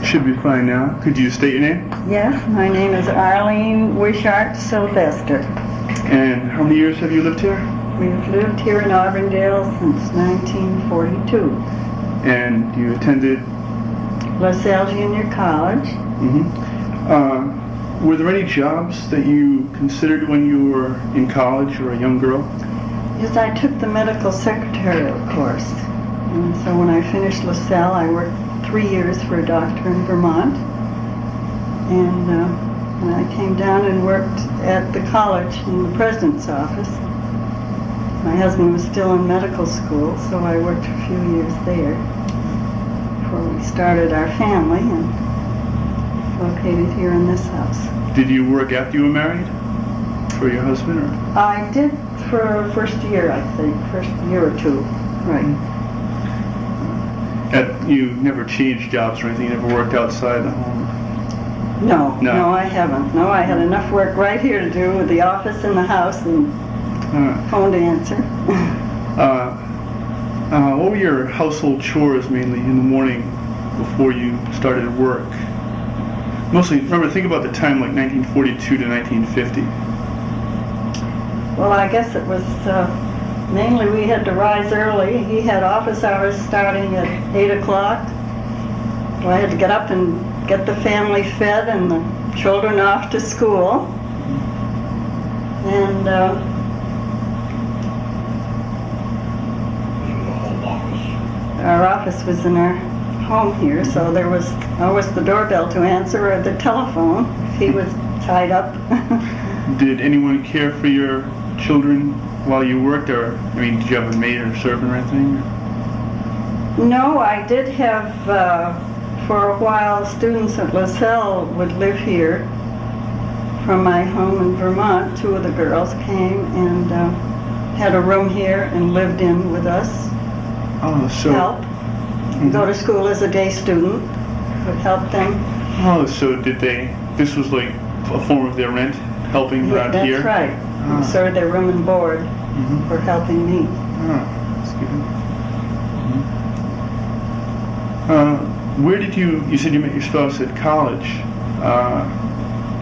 Should be fine now. Could you state your name? Yes, my name is Arlene Sylvester. And how many years have you lived here? We've lived here in Auburndale since 1942. And you attended? LaSalle Junior College. Were there any jobs that you considered when you were in college or a young girl? Yes, I took the medical secretarial course. And so when I finished LaSalle, I worked 3 years for a doctor in Vermont. And when I came down and worked at the college in the president's office, my husband was still in medical school, so I worked a few years there before we started our family and located here in this house. Did you work after you were married for your husband? Or? I did for first year, I think, first year or two, right. You never changed jobs or anything? You never worked outside the home? No, I haven't. No, I had enough work right here to do with the office and the house and phone to answer. What were your household chores mainly in the morning before you started work? Mostly, remember, think about the time like 1942 to 1950. Well, I guess it was mainly we had to rise early. He had office hours starting at 8 o'clock. So I had to get up and get the family fed and the children off to school. And our office was in our home here, so there was always the doorbell to answer or the telephone if he was tied up. Did anyone care for your children while you worked, or, I mean, did you have a maid or servant or anything? No, I did have, for a while, students at LaSalle would live here from my home in Vermont. 2 of the girls came and had a room here and lived in with us. Oh, so... Help. Go to school as a day student. Would help them. Oh, so did they, this was like a form of their rent, helping around That's here? That's right. So their room and board for helping me. Oh, that's good. Where did you said you met your spouse at college.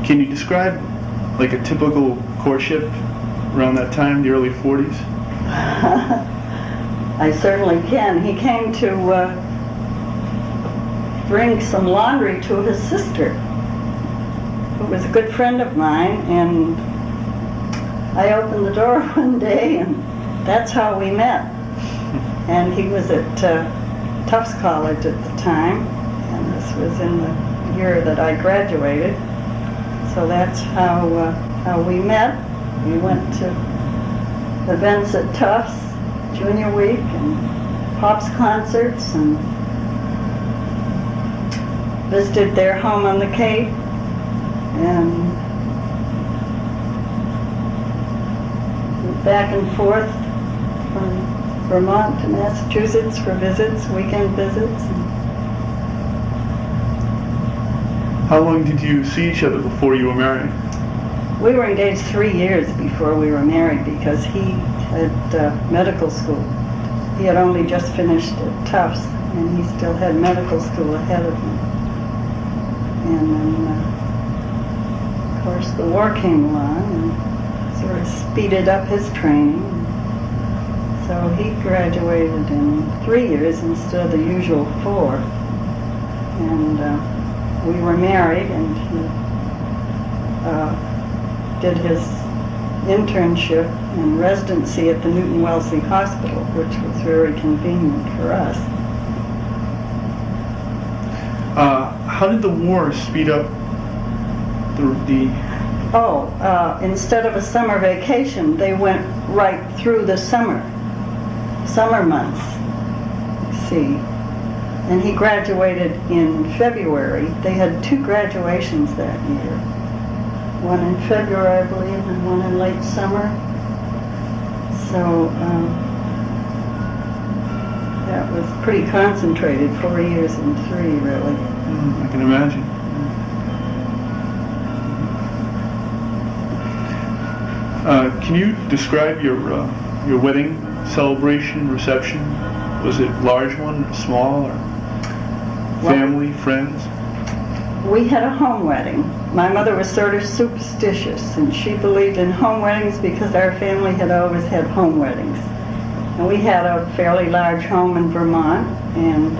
Can you describe like a typical courtship around that time, the early 40s? I certainly can. He came to bring some laundry to his sister, who was a good friend of mine, and I opened the door one day, and that's how we met. And he was at Tufts College at the time, and this was in the year that I graduated. So that's how we met. We went to events at Tufts, Junior Week, and Pops concerts, and visited their home on the Cape, and went back and forth from Vermont to Massachusetts for visits, weekend visits. How long did you see each other before you were married? We were engaged 3 years before we were married because he had medical school. He had only just finished at Tufts, and he still had medical school ahead of him. And then, of course, the war came along and sort of speeded up his training. So he graduated in 3 years instead of the usual 4. And we were married, and he did his internship and residency at the Newton Wellesley Hospital, which was very convenient for us. How did the war speed up the instead of a summer vacation, they went right through the summer months, you see. And he graduated in February. They had 2 graduations that year. One in February, I believe, and one in late summer. So that was pretty concentrated, 4 years and 3, really. I can imagine. Can you describe your wedding celebration, reception? Was it large one, or small, or family, friends? We had a home wedding. My mother was sort of superstitious, and she believed in home weddings because our family had always had home weddings. And we had a fairly large home in Vermont, and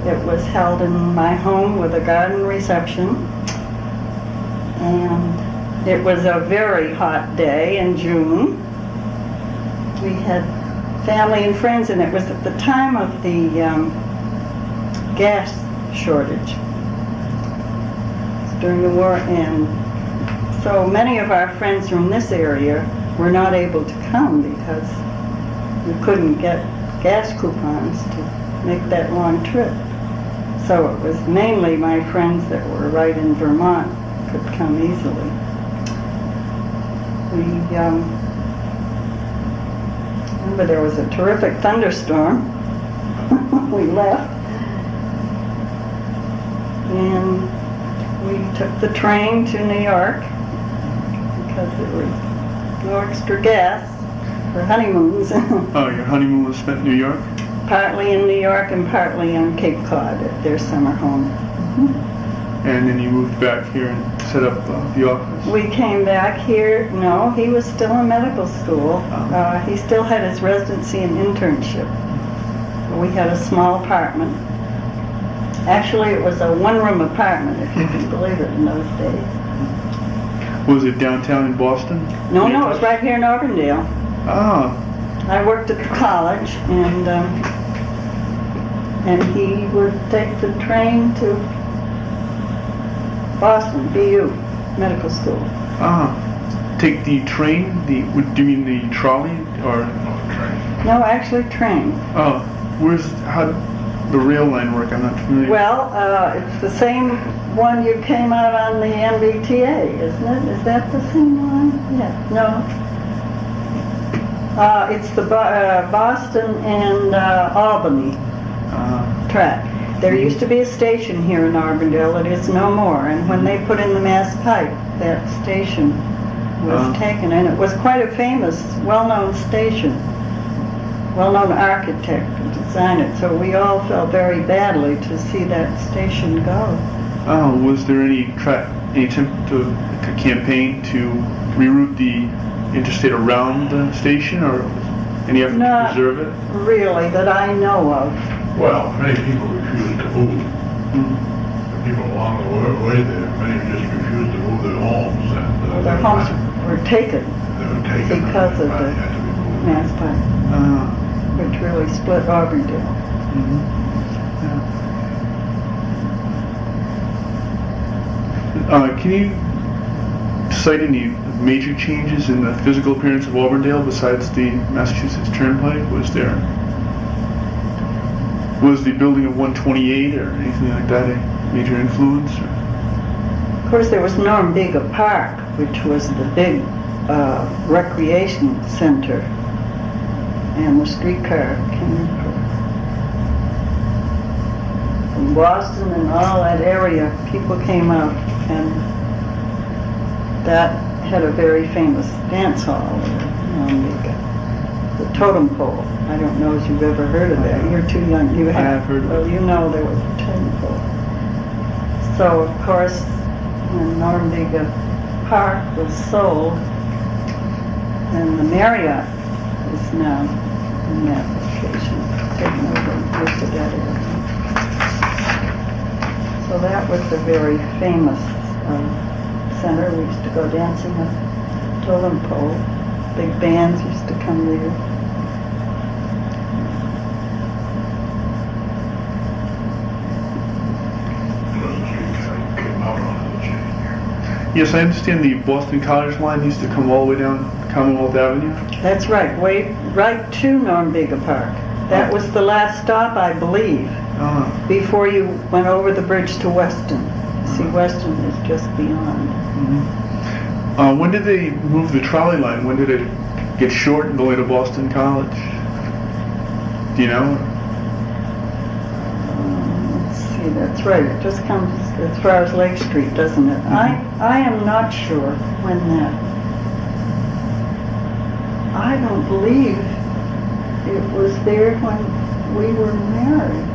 it was held in my home with a garden reception. And it was a very hot day in June. We had family and friends, and it was at the time of the gas shortage during the war, and so many of our friends from this area were not able to come because we couldn't get gas coupons to make that long trip. So it was mainly my friends that were right in Vermont could come easily. We remember there was a terrific thunderstorm. We left, and we took the train to New York because there was no extra gas for honeymoons. Oh, your honeymoon was spent in New York? Partly in New York and partly on Cape Cod at their summer home. And then you moved back here and set up the office? We came back here. No, he was still in medical school. He still had his residency and internship. We had a small apartment. Actually, it was a one-room apartment, if you can believe it, in those days. Was it downtown in Boston? No, it was right here in Auburndale. Ah. I worked at the college, and he would take the train to Boston, BU, medical school. Ah. Take the train? Do you mean the trolley or? No, actually train. Oh, how the rail line work? I'm not familiar. Well, it's the same one you came out on the MBTA, isn't it? Is that the same one? Yeah. No. It's the Boston and Albany track. There used to be a station here in Auburndale. It is no more. And when they put in the Mass Pike, that station was taken, and it was quite a famous, well-known station. Well-known architect to design it. So we all felt very badly to see that station go. Oh, was there any attempt to like a campaign to reroute the interstate around the station, or any effort to preserve it? Really, that I know of. Well, many people refused to move. The people along the way there, many just refused to move their homes. And Their homes were taken they were taken because of the had to be moved. Mass Pike, which really split Auburndale. Can you cite any major changes in the physical appearance of Auburndale besides the Massachusetts Turnpike? Was the building of 128 or anything like that a major influence? Or? Of course, there was Normbega Park, which was the big recreation center, and the streetcar came from Boston and all that area. People came out, and that had a very famous dance hall in Normbega. The Totem Pole. I don't know if you've ever heard of that. You're too young. You I have heard of it. Well, you know there was a Totem Pole. So, of course, when Normbega Park was sold, and the Marriott is now in that location, taken over most of that area. So that was a very famous center. We used to go dancing at Totem Pole. Big bands used to come there. Yes, I understand the Boston College line used to come all the way down Commonwealth Avenue. That's right, right to Normbega Park. That was the last stop, I believe, before you went over the bridge to Weston. See, Weston is just beyond. When did they move the trolley line? When did it get shortened the way to Boston College? Do you know? Let's see, that's right. It just comes as far as Lake Street, doesn't it? I am not sure when that. I don't believe it was there when we were married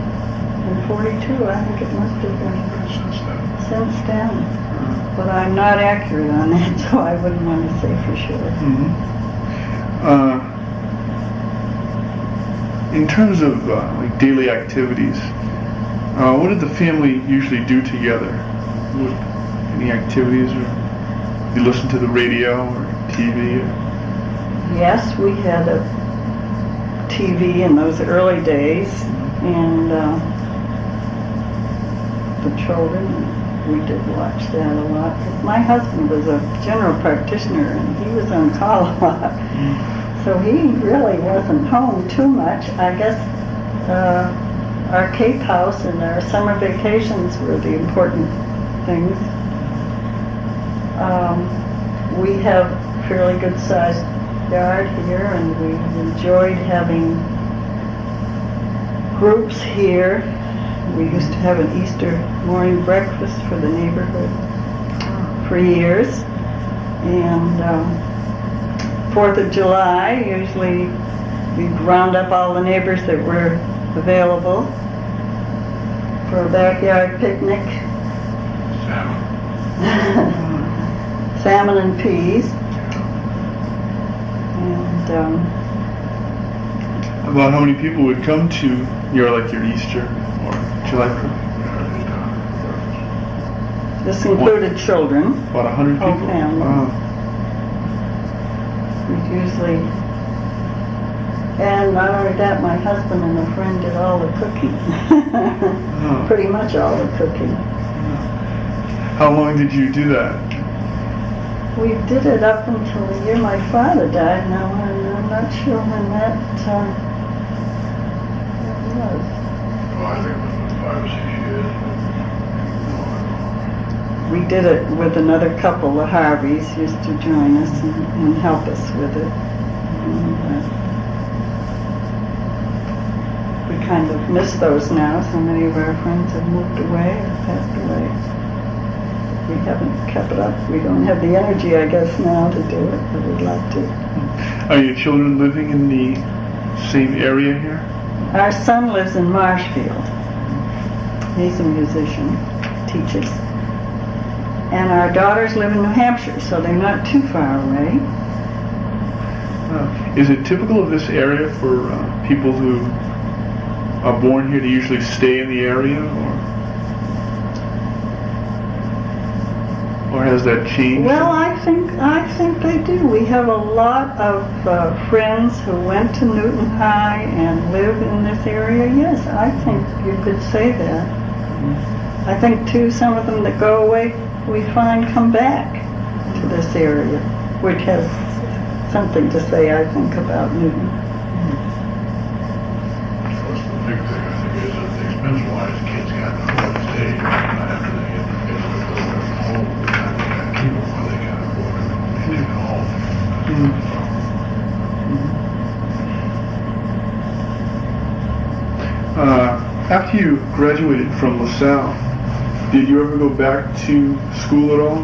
in 42. I think it must have been Since then. since then. But I'm not accurate on that, so I wouldn't want to say for sure. In terms of like daily activities, what did the family usually do together? Any activities, or you listen to the radio or TV? Yes, we had a TV in those early days, and the children, we did watch that a lot. 'Cause my husband was a general practitioner, and he was on call a lot, so he really wasn't home too much. I guess our Cape House and our summer vacations were the important things. We have a fairly good-sized yard here, and we enjoyed having groups here. We used to have an Easter morning breakfast for the neighborhood for years. And 4th of July, usually we'd round up all the neighbors that were available for a backyard picnic. Salmon. Salmon and peas. And About how many people would come to your Easter or July 4th? this included children. About 100 Whole people? family. Wow. We usually, and not only that, my husband and a friend did all the cooking. Oh. Pretty much all the cooking. How long did you do that? We did it up until the year my father died. Now I'm not sure when that was. Oh, I think it was 5 or 6 years. We did it with another couple, the Harveys used to join us and help us with it. And, we kind of miss those now. So many of our friends have moved away or passed away. We haven't kept it up. We don't have the energy, I guess, now to do it, but we'd like to. Are your children living in the same area here? Our son lives in Marshfield. He's a musician, teaches. And our daughters live in New Hampshire, so they're not too far away. Is it typical of this area for people who are born here to usually stay in the area, or has that changed? Well, I think they do. We have a lot of friends who went to Newton High and live in this area. Yes, I think you could say that. I think too, some of them that go away, we find come back to this area, which has something to say, I think, about Newton. Of course, the big thing, I think, is that the expense-wise, kids got no one to stay. After they get home, they got to keep them while they can afford it. They take it home. After you graduated from LaSalle, did you ever go back to school at all?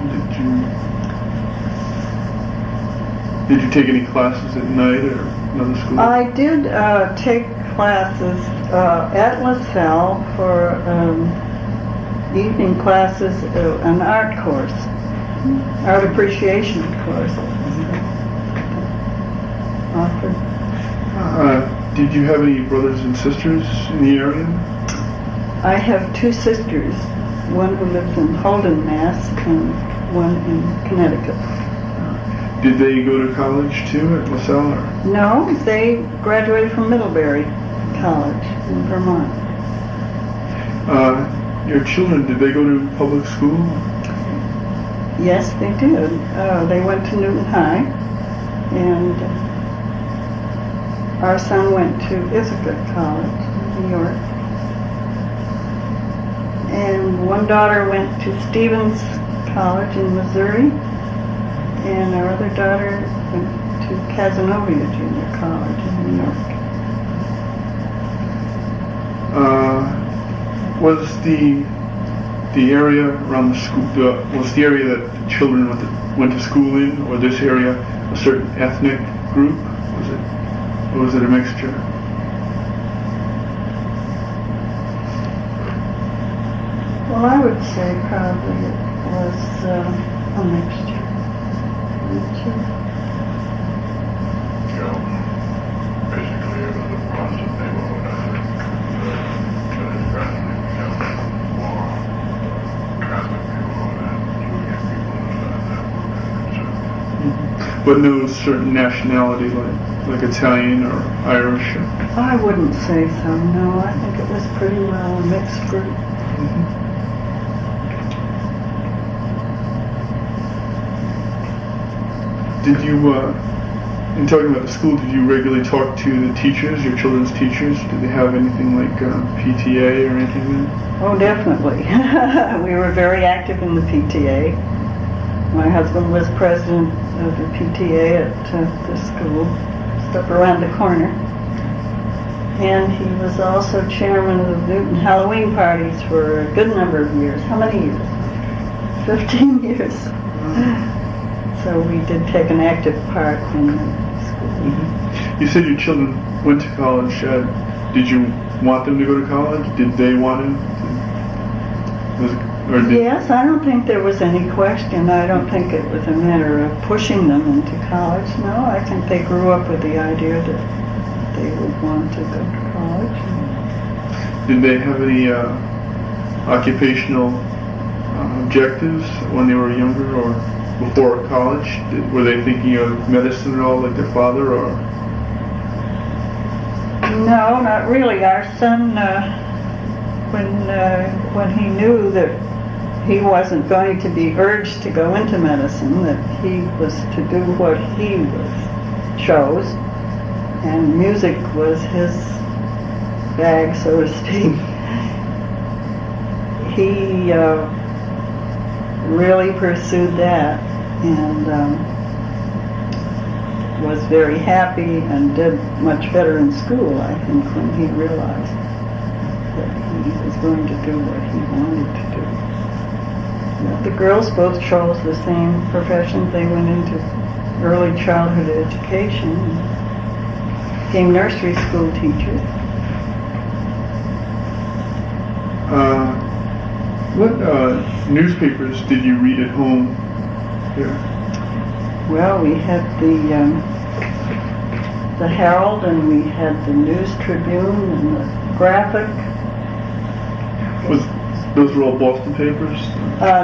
Did you take any classes at night or another school? I did take classes at LaSalle for evening classes, an art course, art appreciation course. Offered. Did you have any brothers and sisters in the area? I have two sisters, one who lives in Holden, Mass, and one in Connecticut. Did they go to college too at LaSalle? Or? No, they graduated from Middlebury College in Vermont. Your children, did they go to public school? Yes, they did. They went to Newton High, and our son went to Ithaca College in New York. And one daughter went to Stevens College in Missouri, and our other daughter went to Casanova Junior College in New York. Was the area around the school, was the area that the children went to school in, or this area, a certain ethnic group? Or was it a mixture? would say probably it was a mixture. You know, basically it was a Protestant neighborhood, I think. But it gradually became more Catholic neighborhood and Jewish people inside that were. But no certain nationality, like Italian or Irish. I wouldn't say so, no. I think it was pretty well a mixed group. Did you, in talking about the school, did you regularly talk to the teachers, your children's teachers? Did they have anything like PTA or anything like that? Oh, definitely. We were very active in the PTA. My husband was president of the PTA at the school, just up around the corner. And he was also chairman of the Newton Halloween parties for a good number of years. How many years? 15 years. So we did take an active part in the school. You said your children went to college. Did you want them to go to college? Did they want to? Yes, I don't think there was any question. I don't think it was a matter of pushing them into college. No, I think they grew up with the idea that they would want to go to college. Did they have any occupational objectives when they were younger or before college? Were they thinking of medicine at all, like their father, or? No, not really. Our son, when he knew that he wasn't going to be urged to go into medicine, that he was to do what he chose, and music was his bag, so to speak. He really pursued that and was very happy and did much better in school, I think, when he realized that he was going to do what he wanted to do. The girls both chose the same profession. They went into early childhood education and became nursery school teachers. What newspapers did you read at home here? Well, we had the Herald, and we had the News Tribune and the Graphic. Those were all Boston papers?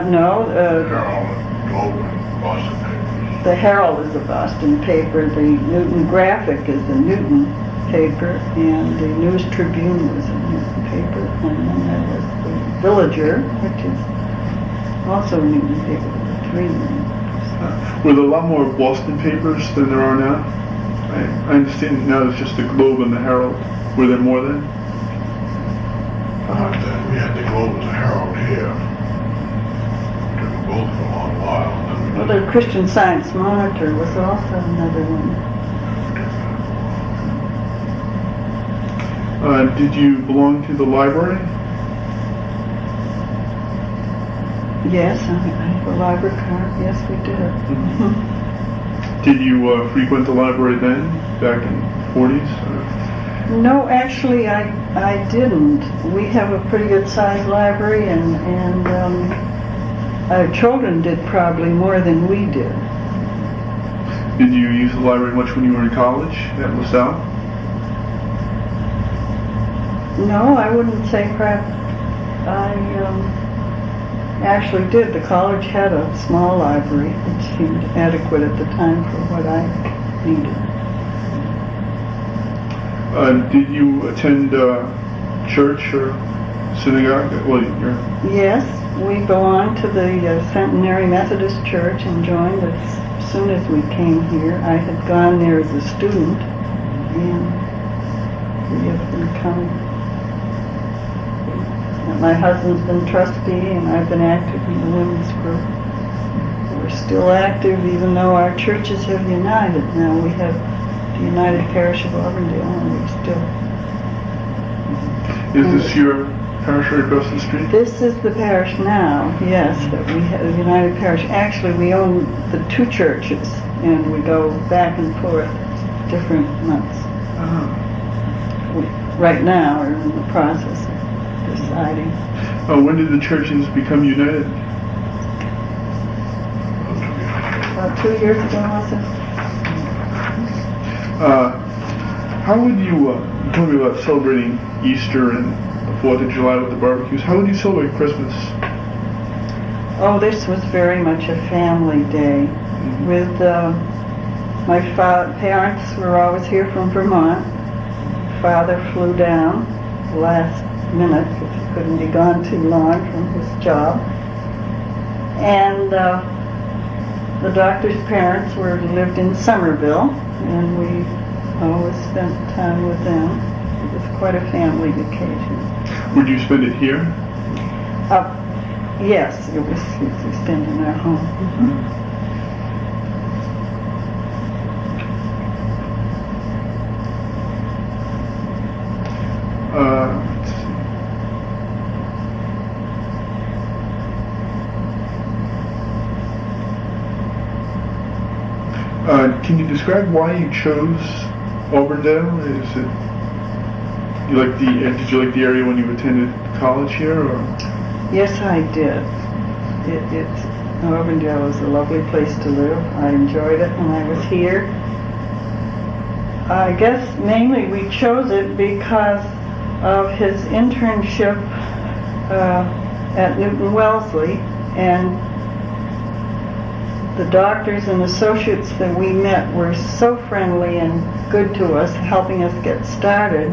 No, Herald, Globe, and Boston papers. the Herald is a Boston paper. The Newton Graphic is the Newton paper, and the News Tribune was a Newton paper, and then there was the Villager, which is also a Newton paper, the 3 names. Were there a lot more Boston papers than there are now? I understand now there's just the Globe and the Herald. Were there more then? Then we had the Globe and the Herald here. We took them both for a long while. And then we Well, the Christian Science Monitor was also another one. Did you belong to the library? Yes, I have a library card. Yes, we did. Did you frequent the library then, back in the 40s? No, actually, I didn't. We have a pretty good sized library, and our children did probably more than we did. Did you use the library much when you were in college at LaSalle? No, I wouldn't say perhaps. I actually did. The college had a small library. It seemed adequate at the time for what I needed. Did you attend church or synagogue? Well, Yes, we belonged to the Centenary Methodist Church and joined as soon as we came here. I had gone there as a student, and we have been coming. My husband's been trustee, and I've been active in the women's group. We're still active, even though our churches have united. Now we have the United Parish of Auburndale, and we're still... Is this your parish right across the street? This is the parish now, yes, but we have the United Parish. Actually, we own the 2 churches, and we go back and forth different months. Right now, we're in the process of deciding. When did the churches become united? About 2 years ago, was it? How would you told me about celebrating Easter and the 4th of July with the barbecues. How would you celebrate Christmas? Oh, this was very much a family day. With my parents were always here from Vermont. Father flew down last minute because he couldn't be gone too long from his job. And the doctor's parents lived in Somerville, and we always spent time with them. It was quite a family occasion. Would you spend it here? Yes, it was spent in our home. Let's see. Can you describe why you chose Auburndale? Is it did you like the area when you attended college here, or? Yes, I did. Auburndale was a lovely place to live. I enjoyed it when I was here. I guess mainly we chose it because of his internship at Newton Wellesley, and the doctors and associates that we met were so friendly and good to us, helping us get started,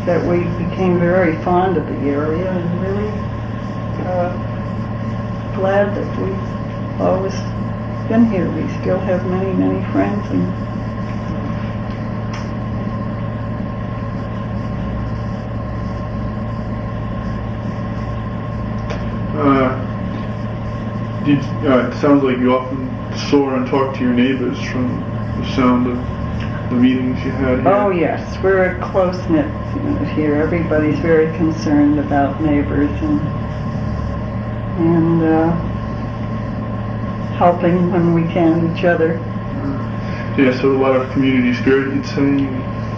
that we became very fond of the area and really glad that we've always been here. We still have many, many friends. It sounds like you often saw and talked to your neighbors from the sound of the meetings you had here. Oh yes, we're a close-knit unit here. Everybody's very concerned about neighbors and helping when we can each other. Yeah, so a lot of community spirit, you'd say?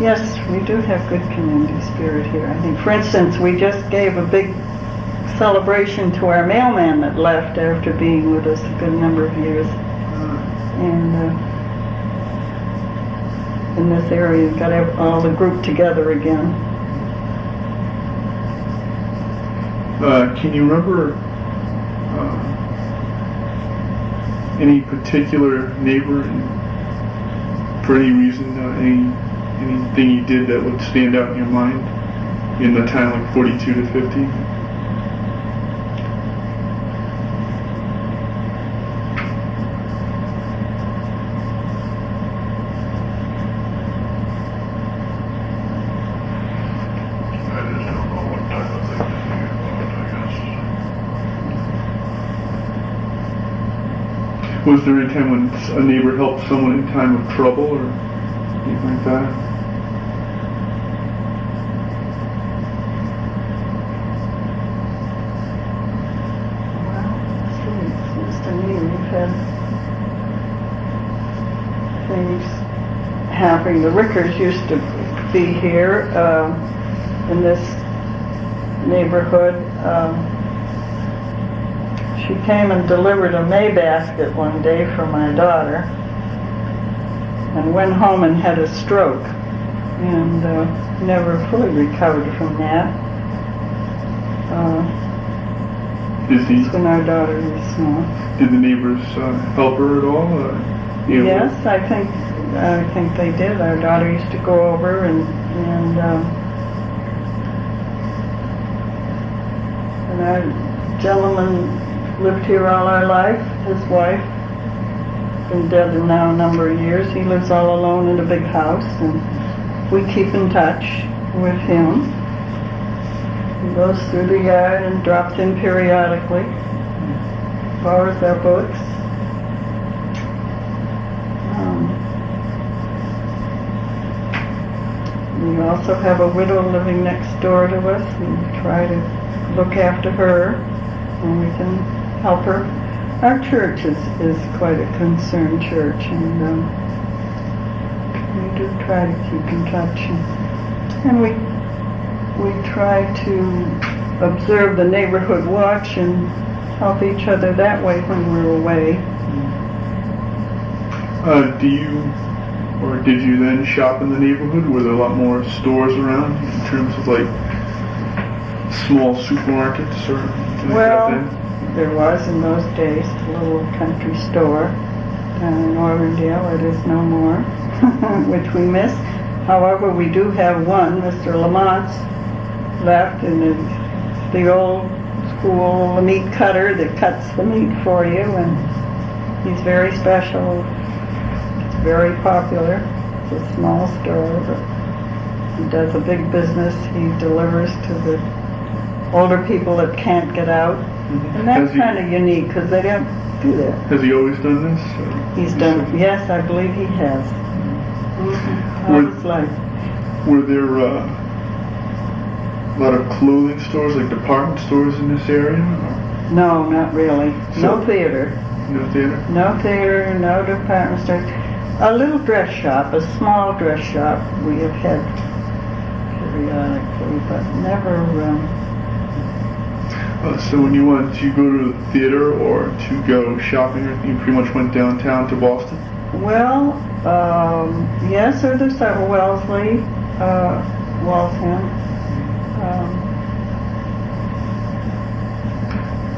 Yes, we do have good community spirit here. I think, for instance, we just gave a big celebration to our mailman that left after being with us a good number of years. And in this area, got all the group together again. Can you remember any particular neighbor, for any reason, anything you did that would stand out in your mind in the time like 42 to 50? Was there any time when a neighbor helped someone in time of trouble or anything like that? Well, it seems to me we've had things happening. The Rickers used to be here in this neighborhood. She came and delivered a May basket one day for my daughter and went home and had a stroke and never fully recovered from that. That's when our daughter was small. Did the neighbors help her at all? Yes, I think they did. Our daughter used to go over and our gentleman lived here all our life. His wife, been dead now a number of years. He lives all alone in a big house, and we keep in touch with him. He goes through the yard and drops in periodically, borrows our books. We also have a widow living next door to us, and we try to look after her when we can help her. Our church is quite a concerned church, and we do try to keep in touch, and we try to observe the neighborhood watch and help each other that way when we're away. Do you, or did you then shop in the neighborhood? Were there a lot more stores around in terms of like small supermarkets or anything Well, like that? there was in those days a little country store down in Auburndale. It is no more, which we miss. However, we do have one. Mr. Lamont's left, and it's the old school meat cutter that cuts the meat for you, and he's very special. It's very popular. It's a small store, but he does a big business. He delivers to the older people that can't get out, and that's kind of unique because they don't do that. Has he always done this? He's done, yes, I believe he has. All his life. Were there a lot of clothing stores, like department stores in this area? Or No, not really. So- No theater. no theater? No theater, no department store. A little dress shop, a small dress shop we have had periodically, but never, So when you wanted to go to the theater or to go shopping, you pretty much went downtown to Boston? well, yes, or there's several, Wellesley, Waltham,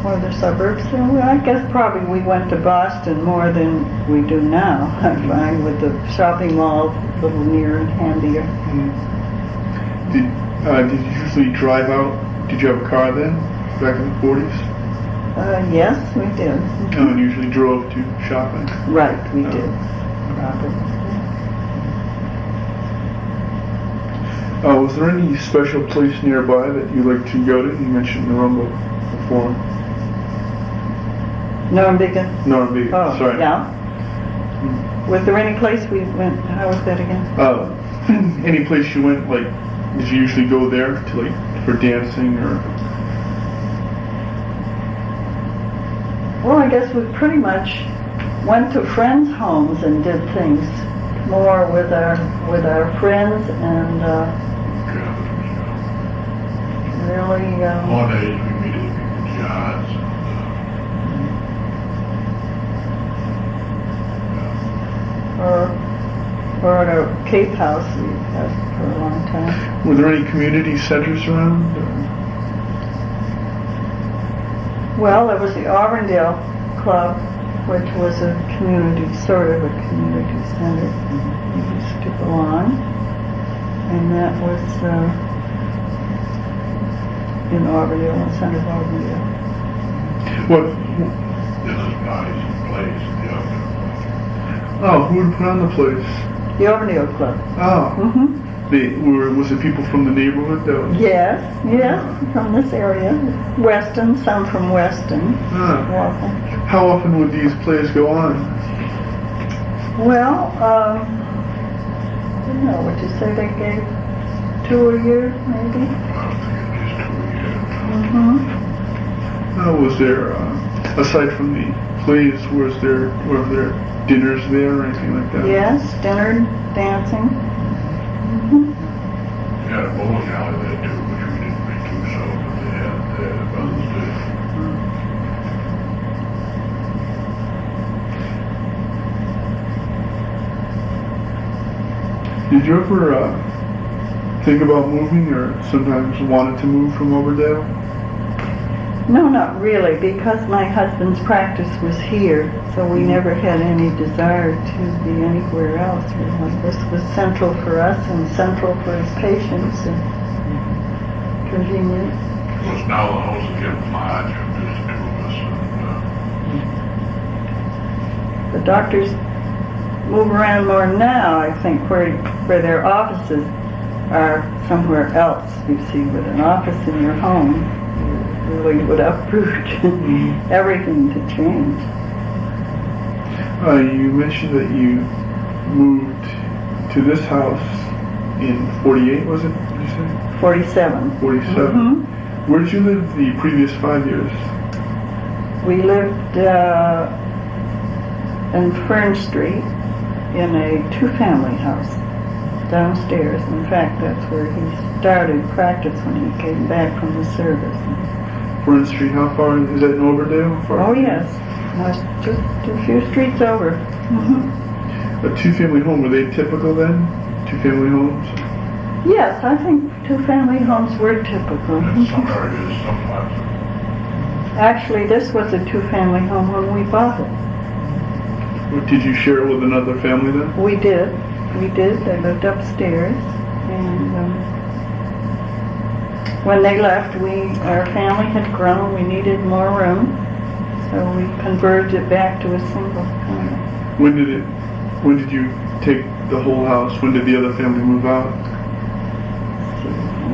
or the suburbs. So I guess probably we went to Boston more than we do now, I find, with the shopping malls a little near and handier. Did you usually drive out? Did you have a car then, back in the 40s? Yes, we did. And usually drove to shopping? Right, we Oh. did. Robert. Was there any special place nearby that you like to go to? You mentioned Narumba before. Norumbega? Narumba, Oh, sorry. yeah. Was there any place we went, how was that again? Any place you went, like, did you usually go there to, like, for dancing or? Well, I guess we pretty much went to friends' homes and did things more with our friends and really One age we meet at people's yards. or at a Cape House we had for a long time. Were there any community centers around? Well, there was the Auburndale Club, which was a community, sort of a community center. We used to belong, and that was in Auburndale, in the center of Auburndale. What? This is parties and plays at the Auburndale. Oh, who would put on the place? The Auburndale Club. Oh, Mm-hmm. was it people from the neighborhood that was? Yes, from this area. Weston, some from Weston. Ah. Waltham. How often would these plays go on? Well, I don't know, would you say they gave 2 a year, maybe? I don't think it is 2 a year. Mm-hmm. Was there, aside from the plays, were there dinners there or anything like that? Yes, dinner, dancing. Mm-hmm. They had a bowling alley there too, which we didn't make use of, but they had others did. Did you ever think about moving or sometimes wanted to move from Auburndale? No, not really, because my husband's practice was here, so we never had any desire to be anywhere else, really. This was central for us and central for his patients and convenient. Of course, now the house is getting large, and there's 2 of us, and The doctors move around more now, I think, where their offices are somewhere else, you see, with an office in your home. Really would uproot everything to change. You mentioned that you moved to this house in 48, was it? Did you say? 47. 47. Mhm. Where did you live the previous 5 years? We lived in Fern Street in a 2-family house. downstairs. In fact, that's where he started practice when he came back from the service. Front Street, how far is that in Auburndale? Far? Oh yes, just a few streets over. A two-family home, were they typical then? Two-family homes? Yes, I think two-family homes were typical. In some areas, some lots. Actually, this was a two-family home when we bought it. Did you share it with another family then? We did. They lived upstairs, and when they left, our family had grown. We needed more room, so we converted it back to a single family. When did you take the whole house? When did the other family move out?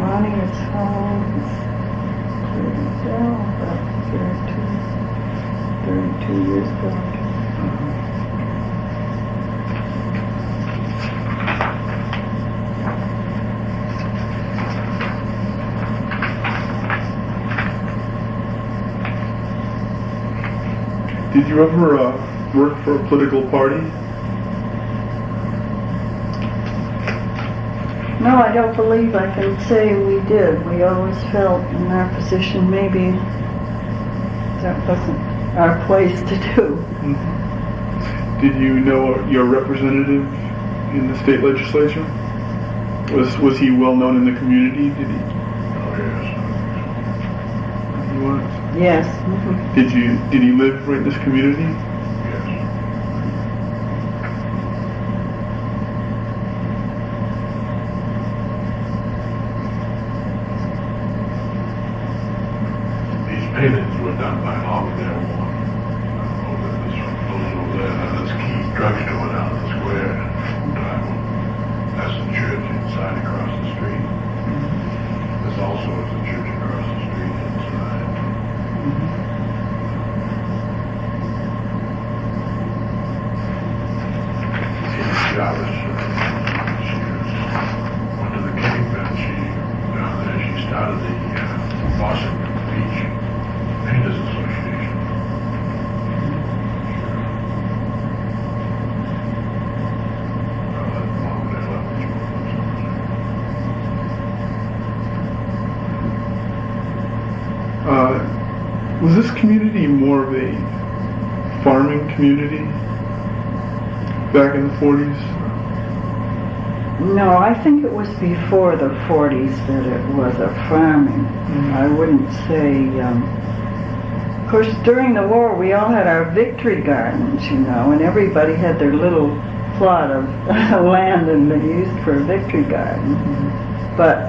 Ronnie is home. About 32 years ago. Did you ever work for a political party? No, I don't believe I can say we did. We always felt in our position maybe that wasn't our place to do. Mm-hmm. Did you know your representative in the state legislature? Was he well known in the community? Did he? Oh, yes. He was. Yes. Did he live right in this community? Yes. These paintings were done by Auburndale one. Those over there, this key drugstore down the square. That's the church inside across the street. This also is a church across the street inside. Jarvis, she went to the Cape and down there she started the Boston Beach Painters Association. Was this community more of a farming community back in the 40s? No, I think it was before the 40s that it was a farming. I wouldn't say... of course, during the war, we all had our victory gardens, and everybody had their little plot of land and they used for a victory garden. But,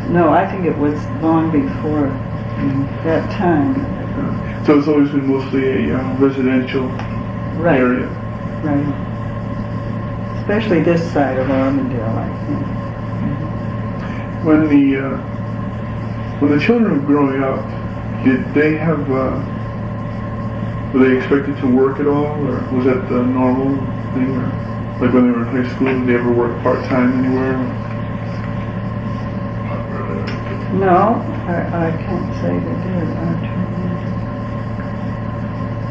no, I think it was long before that time. So it's always been mostly a residential area. Right. Especially this side of Auburndale, I think. When the children were growing up, did they have, were they expected to work at all, or was that the normal thing? Or, like when they were in high school, did they ever work part-time anywhere? No, I can't say they did.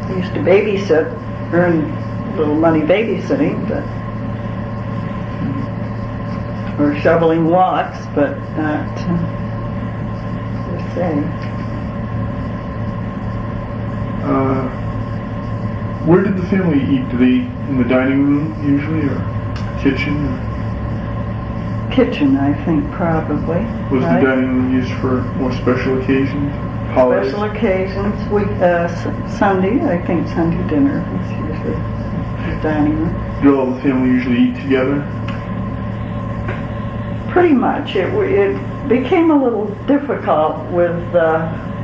They used to babysit, earn a little money babysitting, or shoveling walks, but not per se. Where did the family eat? Do they eat in the dining room usually, or kitchen? Or? Kitchen, I think, probably. Was the dining room used for more special occasions? Holidays? Special occasions. Sunday, I think Sunday dinner was usually the dining room. Did all the family usually eat together? Pretty much. It became a little difficult with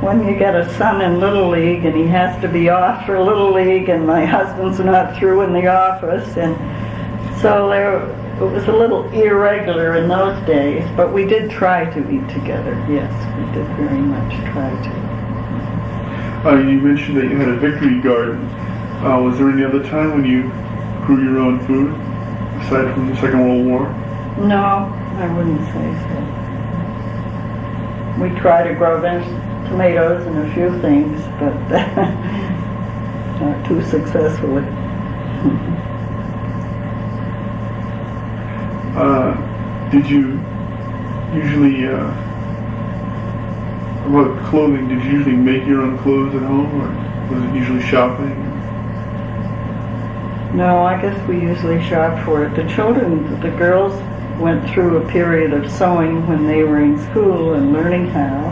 when you get a son in Little League and he has to be off for Little League and my husband's not through in the office, and so it was a little irregular in those days, but we did try to eat together. Yes, we did very much try to. You mentioned that you had a victory garden. Was there any other time when you grew your own food, aside from the Second World War? No, I wouldn't say so. We try to grow tomatoes and a few things, but not too successfully. Did you usually, about clothing, did you usually make your own clothes at home, or was it usually shopping? No, I guess we usually shopped for it. The the girls went through a period of sewing when they were in school and learning how,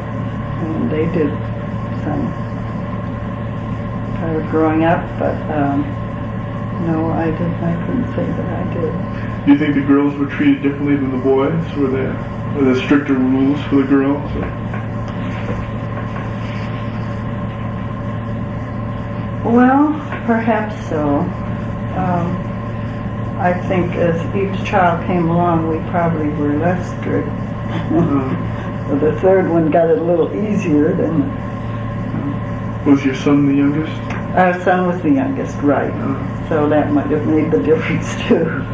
and they did some part of growing up, but no, I couldn't say that I did. Do you think the girls were treated differently than the boys? Were there stricter rules for the girls? Well, perhaps so. I think as each child came along, we probably were less strict. The third one got it a little easier than. Was your son the youngest? Our son was the youngest, right. So that might have made the difference too.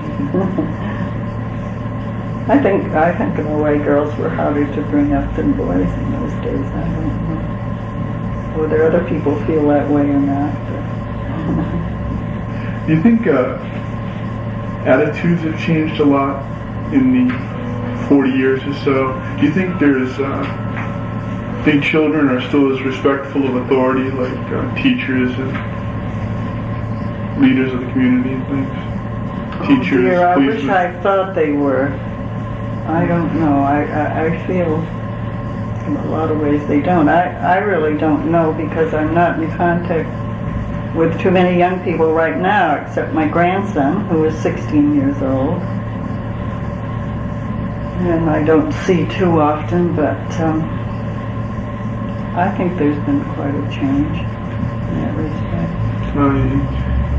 I think in a way girls were harder to bring up than boys in those days. I don't know whether other people feel that way or not. Do you think attitudes have changed a lot in the 40 years or so? Do you think think children are still as respectful of authority, like teachers and leaders of the community and things? Teachers, dear, I wish policemen? I thought they were. I don't know. I feel in a lot of ways they don't. I really don't know because I'm not in contact with too many young people right now, except my grandson, who is 16 years old. And I don't see too often, but I think there's been quite a change in that respect.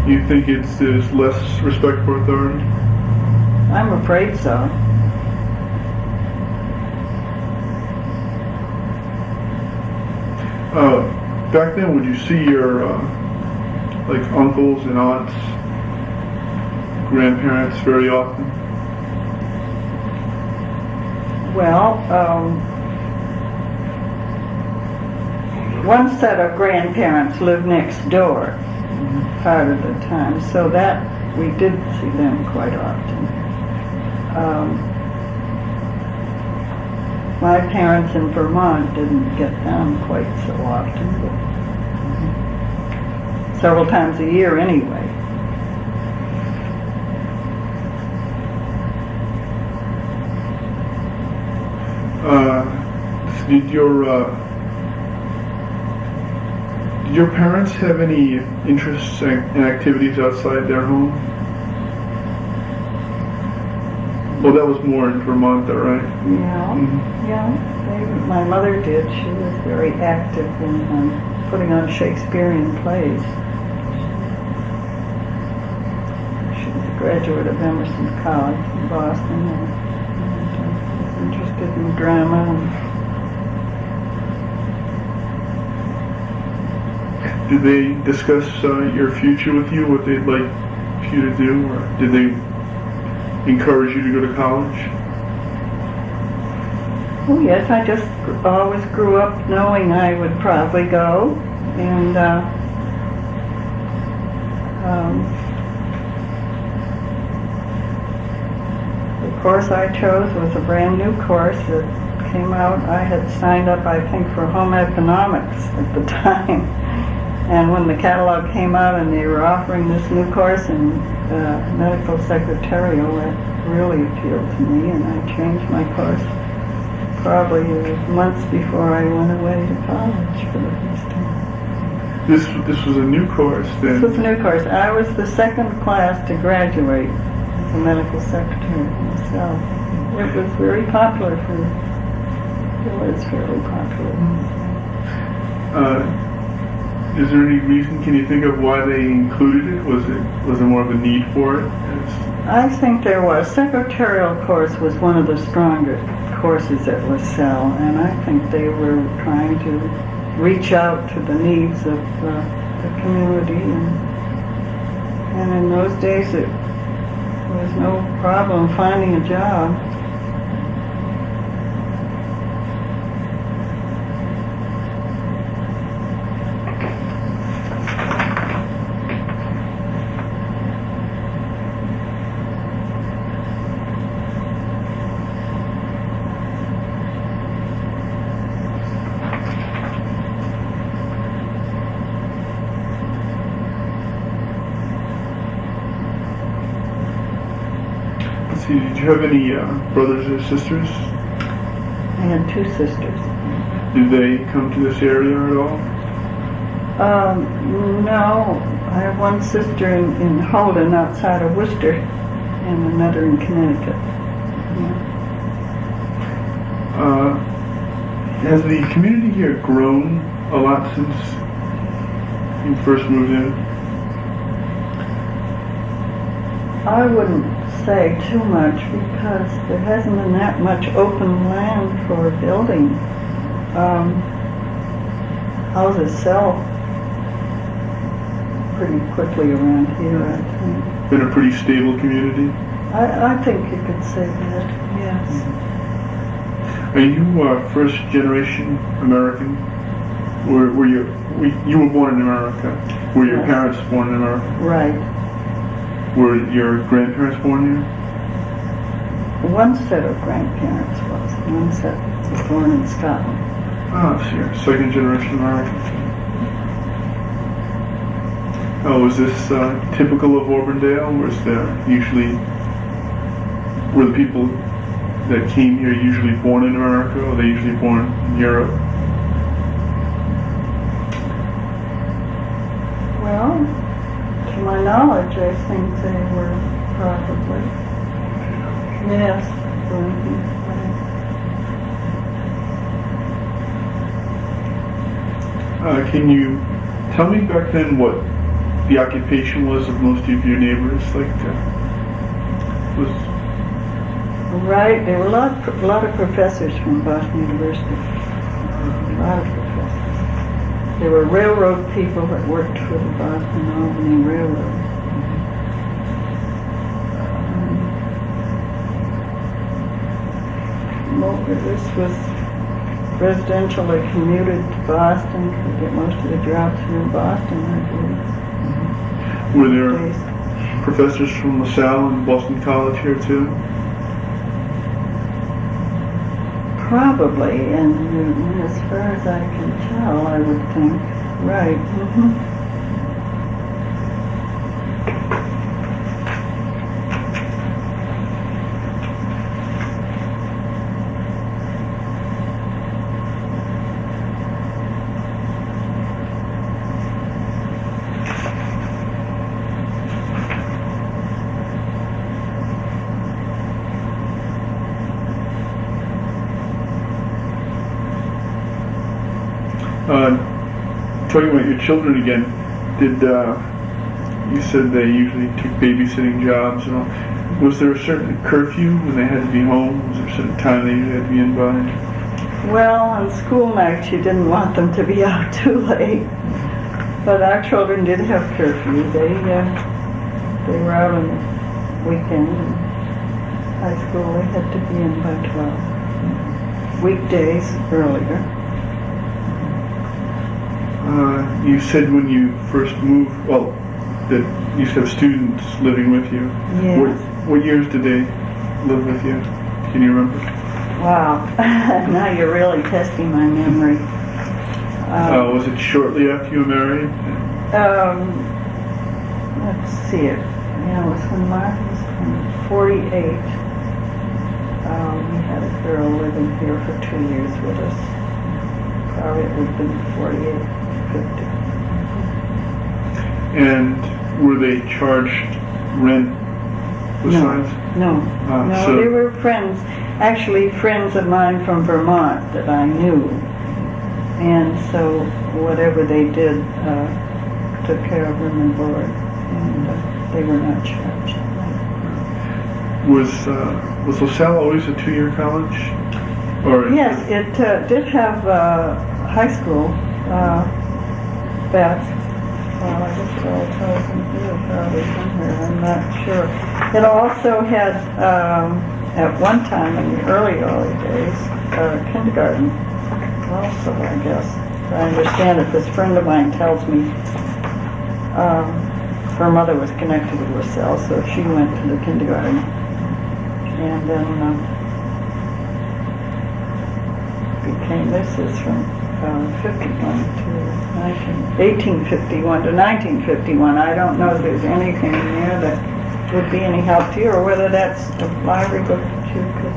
You think there's less respect for authority? I'm afraid so. Back then, would you see your like uncles and aunts, grandparents very often? Well, one set of grandparents lived next door part of the time, so that we did see them quite often. My parents in Vermont didn't get them quite so often, but several times a year anyway. Did your parents have any interests and activities outside their home? Well, that was more in Vermont, though, right? Yeah, yeah. My mother did. She was very active in putting on Shakespearean plays. She was a graduate of Emerson College in Boston and was interested in drama. Did they discuss your future with you, what they'd like you to do, or did they encourage you to go to college? Oh yes, I just always grew up knowing I would probably go, and the course I chose was a brand new course that came out. I had signed up, I think, for home economics at the time. And when the catalog came out and they were offering this new course in medical secretarial, that really appealed to me, and I changed my course probably months before I went away to college for the first time. This was a new course then? This was a new course. I was the second class to graduate as a medical secretary myself. It was very popular still is fairly popular. Is there any reason, can you think of why they included it? Was there more of a need for it? I think there was. Secretarial course was one of the stronger courses at LaSalle, and I think they were trying to reach out to the needs of the community, and in those days it was no problem finding a job. Did you have any brothers or sisters? I had two sisters. Did they come to this area at all? No, I have one sister in Holden outside of Worcester and another in Connecticut. Yeah. Has the community here grown a lot since you first moved in? I wouldn't say too much because there hasn't been that much open land for building. Houses sell pretty quickly around here, I think. Been a pretty stable community? I think you could say that, yes. Are you first generation American? Were you were born in America? Were your Yes. parents born in America? Right. Were your grandparents born here? One set of grandparents was. One set was born in Scotland. Ah, so you're second generation American. Oh, was this typical of Auburndale? Was there were the people that came here usually born in America, or they usually born in Europe? Well, to my knowledge, I think they were probably. Yes. Can you tell me back then what the occupation was of most of your neighbors? Right, there were a lot of professors from Boston University. A lot of professors. There were railroad people that worked for the Boston Albany Railroad. This was residentially commuted to Boston. Could get most of the jobs through Boston, I believe. Were there professors from LaSalle and Boston College here too? Probably, and as far as I can tell, I would think. Right. Mm-hmm. Talking about your children again, you said they usually took babysitting jobs and all. Was there a certain curfew when they had to be home? Was there a certain time they usually had to be in by? Well, on school nights, you didn't want them to be out too late. But our children did have curfew. They were out on the weekend. And high school, they had to be in by 12. Weekdays earlier. You said when you first moved, that you used to have students living with you. Yes. What years did they live with you? Can you remember? Wow. Now you're really testing my memory. Was it shortly after you were married? Let's see it. Yeah, it was when Martha was 48. We had a girl living here for 2 years with us. Probably it would have been 48, 50. And were they charged rent besides? No, so they were friends, actually friends of mine from Vermont that I knew. And so whatever they did took care of them and board, and they were not charged. Was LaSalle always a 2-year college? Or Yes, it did have high school, but I guess it all tells in here, probably somewhere, I'm not sure. It also had, at one time in the early days, kindergarten also, I guess. I understand it. This friend of mine tells me her mother was connected with LaSalle, so she went to the kindergarten. And then this is from 1851 to 1951. I don't know if there's anything there that would be any help to you, or whether that's a library book that you could,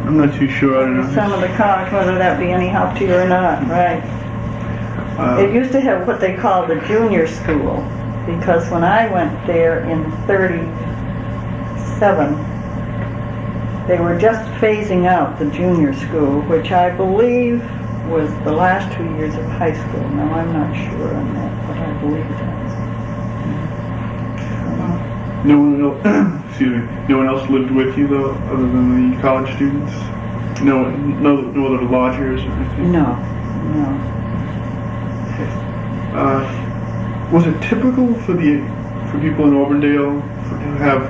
I'm not too sure. I don't know. some of the college, whether that be any help to you or not, right? It used to have what they called the junior school, because when I went there in 37, they were just phasing out the junior school, which I believe was the last 2 years of high school. Now, I'm not sure on that, but I believe that. No one else, excuse me, no one else lived with you though, other than the college students? No other lodgers or anything? No. Was it typical for people in Auburndale to have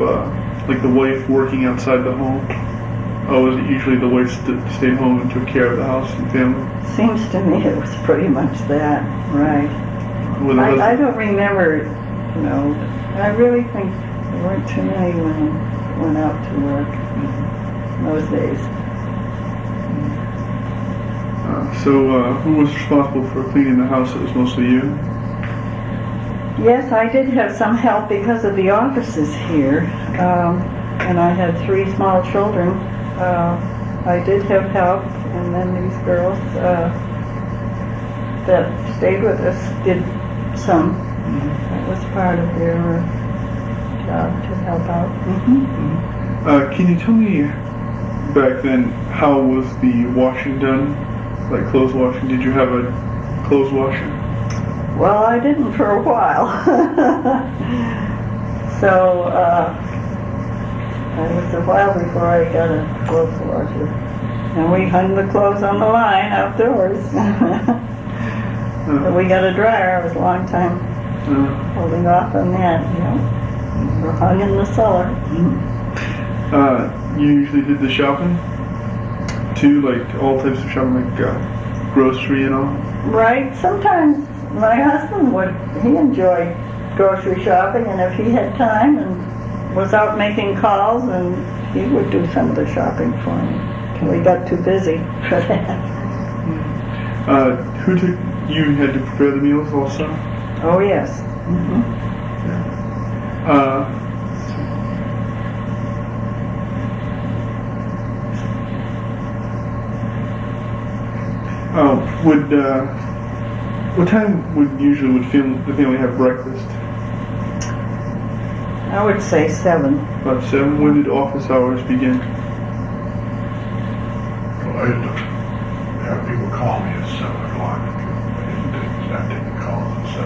like the wife working outside the home? Or was it usually the wife stayed home and took care of the house and family? Seems to me it was pretty much that, right. I don't remember, I really think there weren't too many women that went out to work in those days. So who was responsible for cleaning the house? It was mostly you? Yes, I did have some help because of the offices here, and I had 3 small children. I did have help, and then these girls that stayed with us did some. That was part of their job to help out. Can you tell me back then how was the washing done? Like clothes washing? Did you have a clothes washer? Well, I didn't for a while. So it was a while before I got a clothes washer. And we hung the clothes on the line outdoors. But we got a dryer. It was a long time holding off on that, We're hung in the cellar. You usually did the shopping? Too, like all types of shopping, like grocery and all? Right. Sometimes my husband he enjoyed grocery shopping, and if he had time and was out making calls, and he would do some of the shopping for me till he got too busy for that. You had to prepare the meals also? Oh, yes. What time would the family have breakfast? I would say 7. About 7. When did office hours begin? Well, I used to have people call me at 7 o'clock. I used to start taking calls at 7.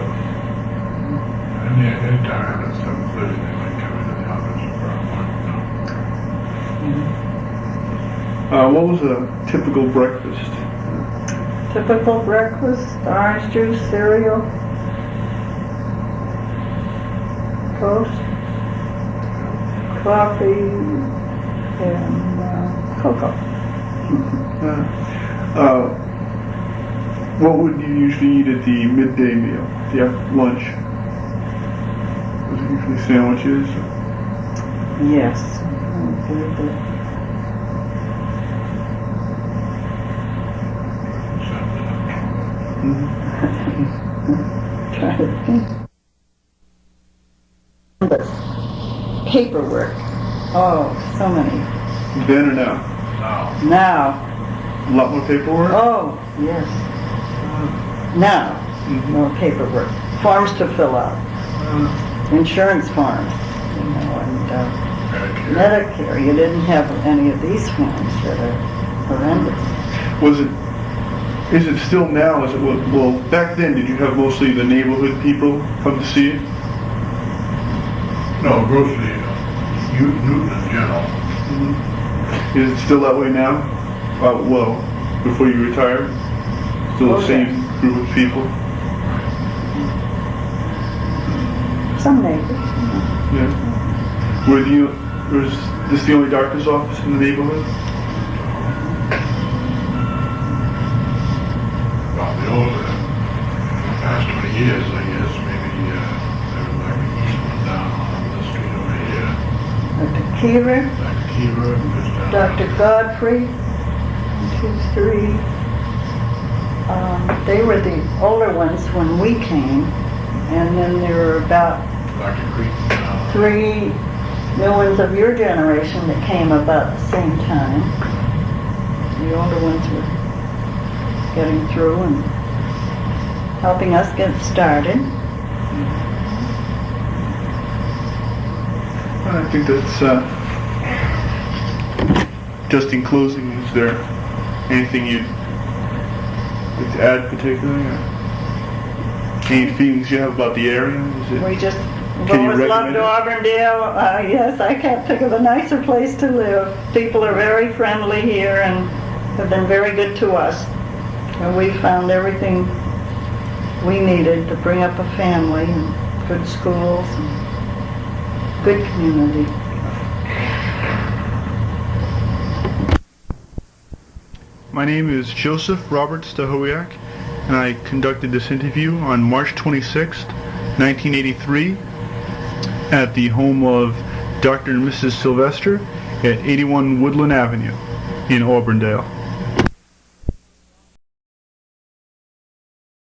And anytime at 7:30, they might come into the office for an appointment. What was a typical breakfast? Typical breakfast: orange juice, cereal, toast, coffee, and cocoa. What would you usually eat at the midday meal, the lunch? Was it usually sandwiches? Yes. Try to think. But paperwork. Oh, so many. Then or now? Now. A lot more paperwork? Oh, yes. Now, more paperwork. Forms to fill out. Insurance forms, and Medicare. You didn't have any of these forms that are horrendous. Is it still now? Well, back then, did you have mostly the neighborhood people come to see you? No, grocery, Newton in general. Is it still that way now? Well, before you retired? Still the same group of people? Some neighbors. Yeah. Was this the only doctor's office in the neighborhood? Well, the past 20 years, I guess, maybe there was like east one down on the street over here. Dr. Keever, Dr. Keever, just down Dr. Godfrey, 1, 2, 3. They were the older ones when we came, and then there were about Dr. Cretan. Three new ones of your generation that came about the same time. The older ones were getting through and helping us get started. I think that's, just in closing, is there anything you'd like to add particularly? Or any feelings you have about the area? Is it, We just Can you always recommend loved it? Auburndale. Yes, I can't think of a nicer place to live. People are very friendly here and have been very good to us. And we found everything we needed to bring up a family and good schools and good community. My name is Joseph Robert Stahowiak, and I conducted this interview on March 26, 1983, at the home of Dr. and Mrs. Sylvester at 81 Woodland Avenue in Auburndale.